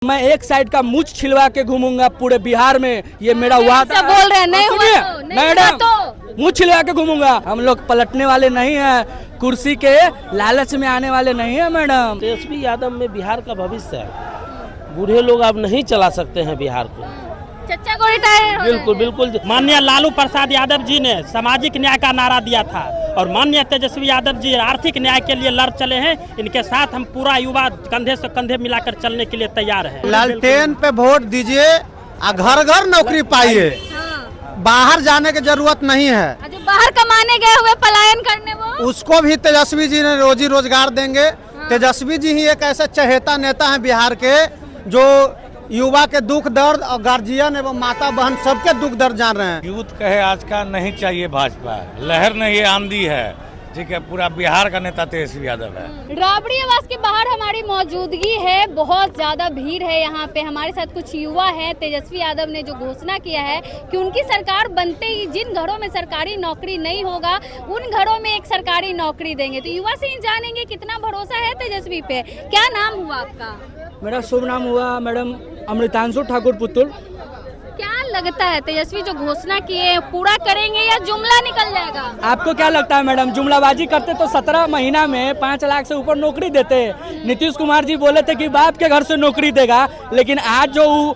मैं एक साइड का मूछ छिलवा के घूमूंगा पूरे बिहार में, ये मेरा वादा। बोल रहे हैं नहीं हुआ तो, मैडम मूछ छिलवा के घूमूंगा। हम लोग पलटने वाले नहीं हैं, कुर्सी के लालच में आने वाले नहीं हैं मैडम। तेजस्वी यादव में बिहार का भविष्य है। बूढ़े लोग अब नहीं चला सकते हैं बिहार को। चचा को रिटायर बिल्कुल बिल्कुल। माननीय लालू प्रसाद यादव जी ने सामाजिक न्याय का नारा दिया था और माननीय तेजस्वी यादव जी आर्थिक न्याय के लिए लड़ चले हैं। इनके साथ हम पूरा युवा कंधे से कंधे मिलाकर चलने के लिए तैयार है। लालटेन पे वोट दीजिए, घर घर नौकरी पाइए, बाहर जाने की जरूरत नहीं है। जो बाहर कमाने गए हुए पलायन करने वो उसको भी तेजस्वी जी ने रोजी रोजगार देंगे। तेजस्वी जी ही एक ऐसे चहेता नेता हैं बिहार के जो युवा के दुख दर्द और गार्जियन एवं माता बहन सबके दुख दर्द जान रहे हैं। यूथ कहे आज का नहीं चाहिए भाजपा, लहर नहीं आंधी है, ठीक है। पूरा बिहार का नेता तेजस्वी यादव है। राबड़ी आवास के बाहर हमारी मौजूदगी है, बहुत ज्यादा भीड़ है यहाँ पे। हमारे साथ कुछ युवा है। तेजस्वी यादव ने जो घोषणा किया है कि उनकी सरकार बनते ही जिन घरों में सरकारी नौकरी नहीं होगा उन घरों में एक सरकारी नौकरी देंगे। तो युवा से ही जानेंगे कितना भरोसा है तेजस्वी पे। क्या नाम हुआ आपका? मेरा शुभ नाम हुआ मैडम अमृतांशु ठाकुर पुतुल। क्या लगता है तेजस्वी जो घोषणा किए पूरा करेंगे या जुमला निकल जाएगा? आपको क्या लगता है मैडम? जुमलाबाजी करते तो 17 महीना में 5 लाख से ऊपर नौकरी देते। नीतीश कुमार जी बोले थे कि बाप के घर से नौकरी देगा, लेकिन आज जो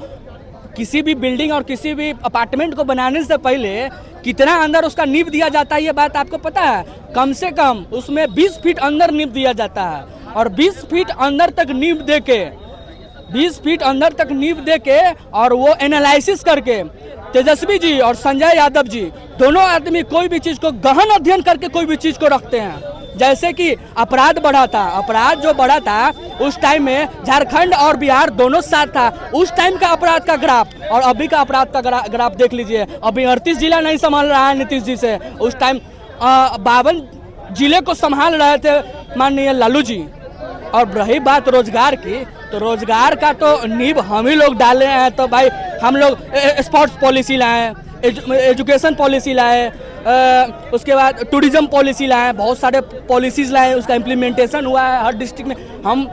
किसी भी बिल्डिंग और किसी भी अपार्टमेंट को बनाने से पहले कितना अंदर उसका नींव दिया जाता है, ये बात आपको पता है? कम से कम उसमें 20 फीट अंदर नींव दिया जाता है और 20 फीट अंदर तक नींव दे के 20 फीट अंदर तक नींव दे के और वो एनालिसिस करके तेजस्वी जी और संजय यादव जी दोनों आदमी कोई भी चीज को गहन अध्ययन करके कोई भी चीज को रखते हैं। जैसे कि अपराध बढ़ा था, अपराध जो बढ़ा था उस टाइम में झारखंड और बिहार दोनों साथ था। उस टाइम का अपराध का ग्राफ और अभी का अपराध का ग्राफ देख लीजिए। अभी 38 जिला नहीं संभाल रहा है नीतीश जी से, उस टाइम 52 जिले को संभाल रहे थे माननीय लालू जी। और रही बात रोजगार की, तो रोजगार का तो नींव हम ही लोग डाले हैं। तो भाई हम लोग स्पोर्ट्स पॉलिसी लाए, एजुकेशन पॉलिसी लाए, उसके बाद टूरिज्म पॉलिसी लाए, बहुत सारे पॉलिसीज लाए, उसका इम्प्लीमेंटेशन हुआ है हर डिस्ट्रिक्ट में। हम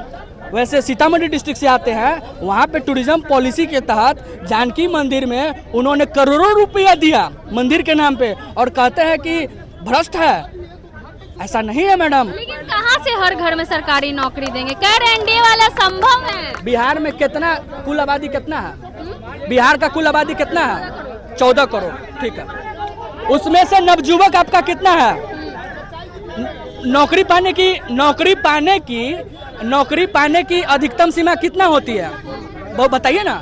वैसे सीतामढ़ी डिस्ट्रिक्ट से आते हैं, वहाँ पे टूरिज्म पॉलिसी के तहत जानकी मंदिर में उन्होंने करोड़ों रुपया दिया मंदिर के नाम पे और कहते हैं कि भ्रष्ट है। ऐसा नहीं है मैडम। लेकिन कहाँ से हर घर में सरकारी नौकरी देंगे? कह रहे एनडीए वाला संभव है। बिहार में कितना कुल आबादी कितना है? बिहार का कुल आबादी कितना है? 14 करोड़, ठीक है। उसमें से नवयुवक आपका कितना है? नौकरी पाने की अधिकतम सीमा कितना होती है वो बताइए ना।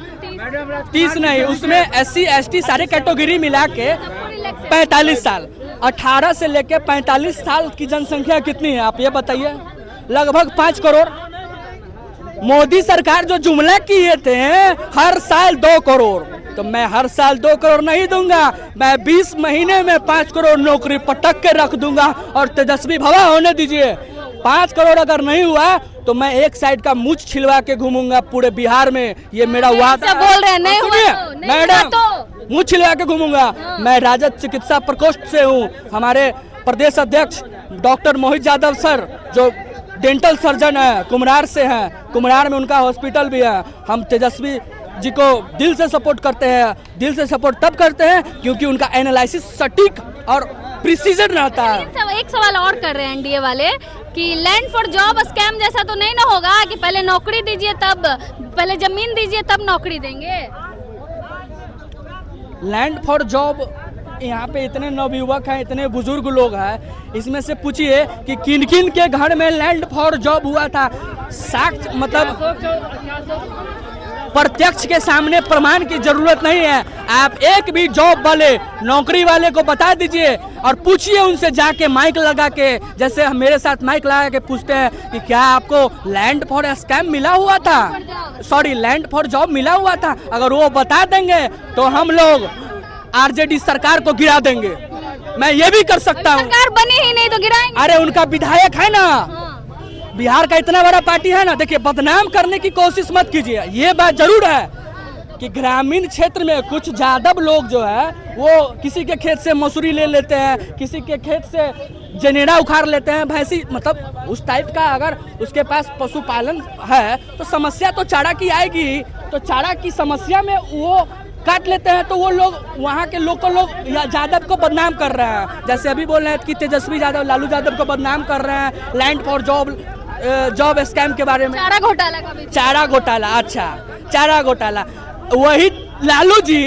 30 नहीं, उसमें SC ST सारे कैटेगरी मिला के 45 साल, 18 से लेके 45 साल की जनसंख्या कितनी है आप ये बताइए? लगभग 5 करोड़। मोदी सरकार जो जुमला किए थे हर साल 2 करोड़, तो मैं हर साल 2 करोड़ नहीं दूंगा, मैं 20 महीने में 5 करोड़ नौकरी पटक के रख दूंगा और तेजस्वी भवा होने दीजिए। 5 करोड़ अगर नहीं हुआ तो मैं एक साइड का मूछ छिलवा के घूमूंगा पूरे बिहार में, ये मेरा वादा। बोल रहे हैं नहीं हुआ तो, मैडम मूछ छिलवा के घूमूंगा। मैं राजद चिकित्सा प्रकोष्ठ से हूँ। हमारे प्रदेश अध्यक्ष डॉक्टर मोहित यादव सर जो डेंटल सर्जन है, कुम्हरार से हैं, कुम्हरार में उनका हॉस्पिटल भी है। हम तेजस्वी जी को दिल से सपोर्ट करते हैं। दिल से सपोर्ट तब करते हैं क्योंकि उनका एनालिसिस सटीक और प्रिसीजन रहता है। एक सवाल और कर रहे हैं एनडीए वाले कि लैंड फॉर जॉब स्कैम जैसा तो नहीं ना होगा कि पहले नौकरी दीजिए तब, पहले जमीन दीजिए तब नौकरी देंगे? लैंड फॉर जॉब, यहाँ पे इतने नवयुवक हैं, इतने बुजुर्ग लोग हैं, इसमें से पूछिए कि किन किन के घर में लैंड फॉर जॉब हुआ था। साक्ष्य मतलब प्रत्यक्ष के सामने प्रमाण की जरूरत नहीं है। आप एक भी जॉब वाले नौकरी वाले को बता दीजिए और पूछिए उनसे जाके माइक लगा के, जैसे मेरे साथ माइक लगा के पूछते हैं कि क्या आपको लैंड फॉर स्कैम मिला हुआ था, सॉरी लैंड फॉर जॉब मिला हुआ था। अगर वो बता देंगे तो हम लोग आरजेडी सरकार को गिरा देंगे। मैं ये भी कर सकता हूँ। सरकार बने ही नहीं तो गिराएंगे। अरे उनका विधायक है ना, बिहार का इतना बड़ा पार्टी है ना। देखिए बदनाम करने की कोशिश मत कीजिए। ये बात जरूर है कि ग्रामीण क्षेत्र में कुछ यादव लोग जो है वो किसी के खेत से मसूरी ले लेते हैं, किसी के खेत से जनेरा उखाड़ लेते हैं, भैंसी, मतलब उस टाइप का अगर उसके पास पशुपालन है तो समस्या तो चारा की आएगी। तो चारा की समस्या में वो काट लेते हैं, तो वो लोग वहाँ के लोकल लोग यादव को बदनाम कर रहे हैं। जैसे अभी बोल रहे हैं कि तेजस्वी यादव लालू यादव को बदनाम कर रहे हैं लैंड फॉर जॉब स्कैम के बारे में। चारा घोटाला का भी चारा घोटाला, अच्छा चारा घोटाला, वही लालू जी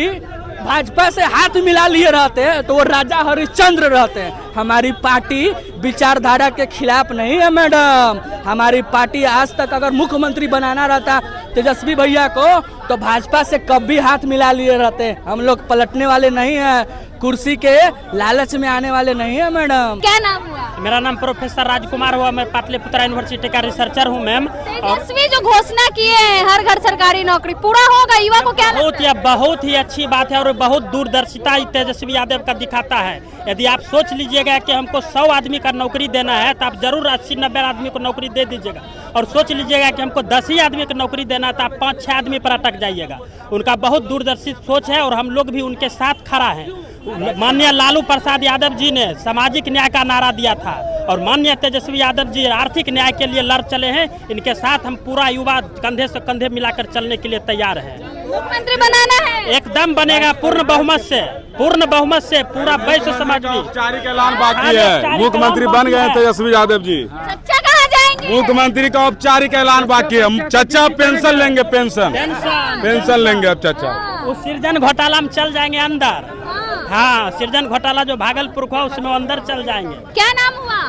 भाजपा से हाथ मिला लिए रहते तो वो राजा हरिश्चंद्र रहते। हमारी पार्टी विचारधारा के खिलाफ नहीं है मैडम। हमारी पार्टी आज तक अगर मुख्यमंत्री बनाना रहता तेजस्वी भैया को तो भाजपा से कभी हाथ मिला लिए रहते। हम लोग पलटने वाले नहीं हैं, कुर्सी के लालच में आने वाले नहीं है मैडम। क्या नाम हुआ? मेरा नाम प्रोफेसर राजकुमार हुआ, मैं पाटलिपुत्रा यूनिवर्सिटी का रिसर्चर हूँ मैम। तेजस्वी जो घोषणा किए हैं हर घर सरकारी नौकरी, पूरा होगा? युवा को क्या लगता है? बहुत ही अच्छी बात है और बहुत दूरदर्शिता तेजस्वी यादव का दिखाता है। यदि आप सोच लीजिएगा कि हमको 100 आदमी का नौकरी देना है तो आप जरूर 80-90 आदमी को नौकरी दे दीजिएगा, और सोच लीजिएगा कि हमको 10 ही आदमी को नौकरी देना है तो आप 5-6 आदमी पर अटक जाइएगा। उनका बहुत दूरदर्शी सोच है और हम लोग भी उनके साथ खड़ा है। माननीय लालू प्रसाद यादव जी ने सामाजिक न्याय का नारा दिया था और माननीय तेजस्वी यादव जी आर्थिक न्याय के लिए लड़ चले हैं। इनके साथ हम पूरा युवा कंधे से कंधे मिलाकर चलने के लिए तैयार है। मुख्यमंत्री बनाना है? एकदम बनेगा, पूर्ण बहुमत से पूरा वैश्य समाज भी। औपचारिक ऐलान बाकी है, मुख्यमंत्री बन गए तेजस्वी यादव जी। चर्चा कहाँ जाएंगे? मुख्यमंत्री का औपचारिक ऐलान बाकी है। हम चचा पेंशन लेंगे, पेंशन लेंगे अब चचा। उस सृजन घोटाला में चल जाएंगे अंदर। हाँ, सृजन घोटाला जो भागलपुर का उसमें अंदर चल जाएंगे। क्या नाम हुआ?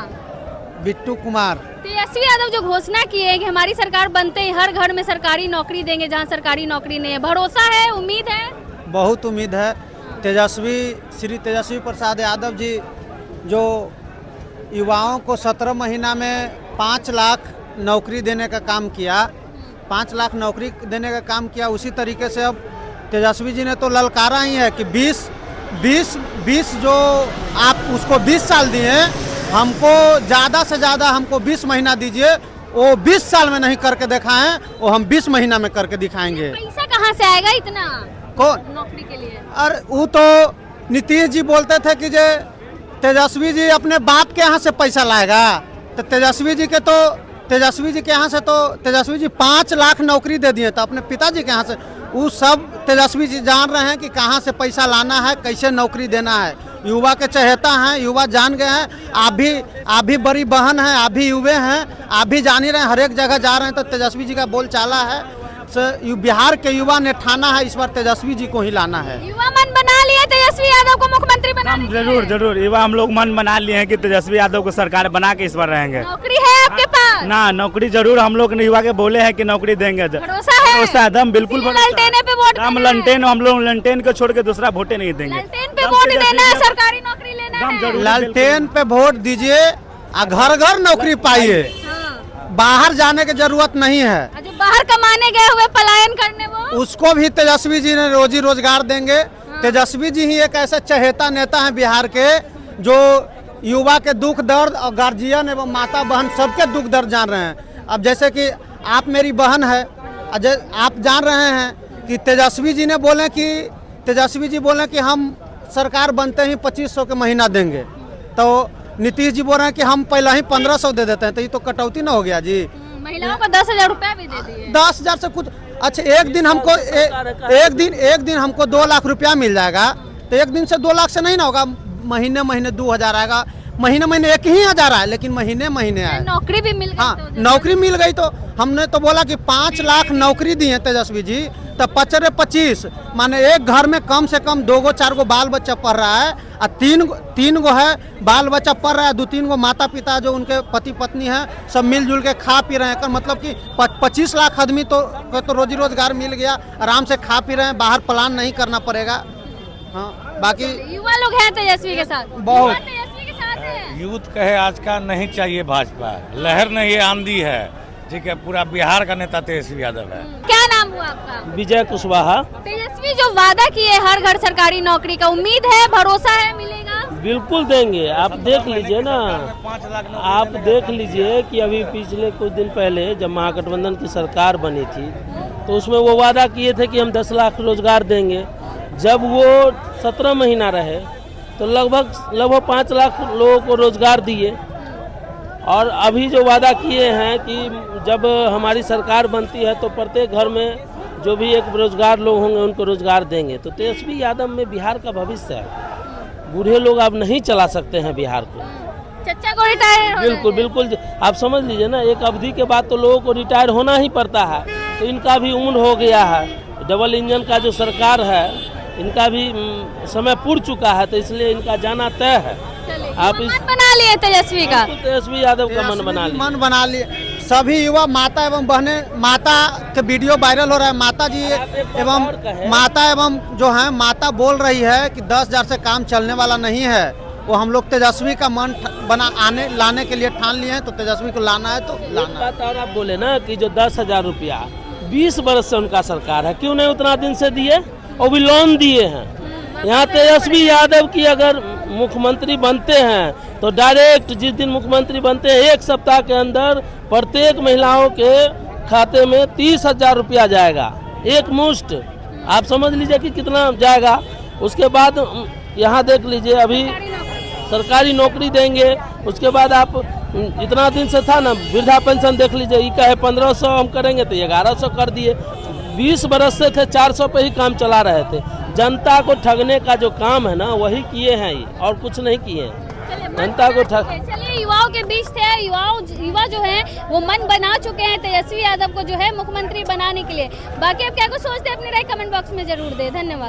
बिट्टू कुमार। तेजस्वी यादव जो घोषणा की है कि हमारी सरकार बनते ही हर घर में सरकारी नौकरी देंगे जहां सरकारी नौकरी नहीं है, भरोसा है, उम्मीद है? बहुत उम्मीद है। श्री तेजस्वी प्रसाद यादव जी जो युवाओं को 17 महीना में 5 लाख नौकरी देने का काम किया, 5 लाख नौकरी देने का काम किया, उसी तरीके से अब तेजस्वी जी ने तो ललकारा ही है कि 20 जो आप उसको 20 साल दिए, हमको ज़्यादा से ज़्यादा हमको 20 महीना दीजिए। वो 20 साल में नहीं करके दिखाएं, वो हम 20 महीना में करके दिखाएंगे। पैसा कहाँ से आएगा इतना कौन नौकरी के लिए? अरे वो तो नीतीश जी बोलते थे कि जे तेजस्वी जी अपने बाप के यहाँ से पैसा लाएगा, तो तेजस्वी जी के यहाँ से तो तेजस्वी जी 5 लाख नौकरी दे दिए, तो अपने पिताजी के यहाँ से वो सब तेजस्वी जी जान रहे हैं कि कहाँ से पैसा लाना है, कैसे नौकरी देना है। युवा के चहेता हैं, युवा जान गए हैं। आप भी बड़ी बहन हैं, आप भी युवे हैं, आप भी जान ही रहे हैं, हर एक जगह जा रहे हैं। तो तेजस्वी जी का बोल चाला है, बिहार के युवा ने ठाना है इस बार तेजस्वी जी को ही लाना है। युवा मन बना लिए तेजस्वी यादव को मुख्यमंत्री बनाने? जरूर युवा हम लोग मन बना लिए हैं कि तेजस्वी यादव को सरकार बना के इस बार रहेंगे। नौकरी है आपके पास? ना, नौकरी जरूर हम लोग युवा के बोले हैं कि नौकरी देंगे। भरोसा है? भरोसा एकदम बिल्कुल। ललटेने पे वोट हम ललटेन, हम लोग ललटेन को छोड़ के दूसरा वोटे नहीं देंगे। ललटेन पे वोट देना है, सरकारी नौकरी लेना है। लालटेन पे वोट दीजिए, घर घर नौकरी पाइए, बाहर जाने की जरूरत नहीं है। जो बाहर कमाने गए हुए पलायन करने, वो उसको भी तेजस्वी जी ने रोजी रोजगार देंगे। तेजस्वी जी ही एक ऐसे चहेता नेता हैं बिहार के जो युवा के दुख दर्द और गार्जियन एवं माता बहन सबके दुख दर्द जान रहे हैं। अब जैसे कि आप मेरी बहन है, आप जान रहे हैं कि तेजस्वी जी बोले कि हम सरकार बनते ही 2500 के महीना देंगे, तो नीतीश जी बोल रहे हैं कि हम पहले ही 1500 दे देते हैं, तो ये तो कटौती ना हो गया जी। महिलाओं को 10,000 रुपया भी दे दिए। 10,000 से कुछ अच्छा, एक दिन हमको 2 लाख रुपया मिल जाएगा, तो एक दिन से 2 लाख से नहीं ना होगा। महीने 2000 आएगा, महीने 1,000 आए, लेकिन महीने आए। नौकरी भी मिल गई। हाँ, नौकरी मिल गई तो हमने तो बोला कि 5 लाख नौकरी दी है तेजस्वी जी, तो 25 माने एक घर में कम से कम 2-4 गो बाल बच्चा पढ़ रहा है, और 3 गो है बाल बच्चा पढ़ रहा है, 2-3 गो माता पिता जो उनके पति पत्नी हैं सब मिलजुल के खा पी रहे हैं। मतलब कि 25 लाख आदमी तो रोजी रोजगार मिल गया, आराम से खा पी रहे हैं, बाहर प्लान नहीं करना पड़ेगा। हाँ, बाकी युवा लोग हैं तेजस्वी के साथ, बहुत तेजस्वी के साथ हैं। यूथ कहे आज का नहीं चाहिए भाजपा, लहर नहीं ये आंधी है, ठीक है। पूरा बिहार का नेता तेजस्वी यादव है। क्या नाम हुआ आपका? विजय कुशवाहा। तेजस्वी जो वादा किए हर घर सरकारी नौकरी का, उम्मीद है, भरोसा है मिलेगा? बिल्कुल देंगे। आप देख लीजिए ना, आप देख लीजिए कि अभी पिछले कुछ दिन पहले जब महागठबंधन की सरकार बनी थी तो उसमें वो वादा किए थे कि हम 10 लाख रोजगार देंगे। जब वो 17 महीना रहे तो लगभग 5 लाख लोगों को रोजगार दिए, और अभी जो वादा किए हैं कि जब हमारी सरकार बनती है तो प्रत्येक घर में जो भी एक बेरोजगार लोग होंगे उनको रोजगार देंगे। तो तेजस्वी यादव में बिहार का भविष्य है। बूढ़े लोग अब नहीं चला सकते हैं बिहार को। चचा को रिटायर बिल्कुल बिल्कुल, आप समझ लीजिए ना, एक अवधि के बाद तो लोगों को रिटायर होना ही पड़ता है। तो इनका भी उम्र हो गया है। डबल इंजन का जो सरकार है, इनका भी समय पूर चुका है, तो इसलिए इनका जाना तय है। आप इस मन बना लिए तेजस्वी का। तेजस्वी यादव का मन बना लिया। मन बना लिए। सभी युवा माता एवं बहने, माता के वीडियो वायरल हो रहा है, माता जी एवं माता एवं जो है माता बोल रही है कि 10,000 से काम चलने वाला नहीं है। वो हम लोग तेजस्वी का मन लाने के लिए ठान लिए हैं, तो तेजस्वी को लाना है तो लाना है। बात और आप बोले ना कि जो 10,000 रुपया 20 बरस से उनका सरकार है, क्यों नहीं उतना दिन से दिए, और भी लोन दिए हैं। यहाँ तेजस्वी यादव की अगर मुख्यमंत्री बनते हैं तो डायरेक्ट जिस दिन मुख्यमंत्री बनते हैं 1 सप्ताह के अंदर प्रत्येक महिलाओं के खाते में 30,000 रुपया जाएगा, एक मुश्त। आप समझ लीजिए कि कितना जाएगा। उसके बाद यहाँ देख लीजिए, अभी सरकारी नौकरी देंगे। उसके बाद आप इतना दिन से था ना, वृद्धा पेंशन देख लीजिए, ये कहे 1500 हम करेंगे तो 1100 कर दिए। 20 बरस से थे 400 पे ही काम चला रहे थे। जनता को ठगने का जो काम है ना, वही किए हैं ये, और कुछ नहीं किए हैं। जनता को ठग। चलिए, युवाओं के बीच थे, युवा जो है वो मन बना चुके हैं तेजस्वी यादव को जो है मुख्यमंत्री बनाने के लिए। बाकी आप क्या कुछ सोचते हैं अपनी राय कमेंट बॉक्स में जरूर दे। धन्यवाद।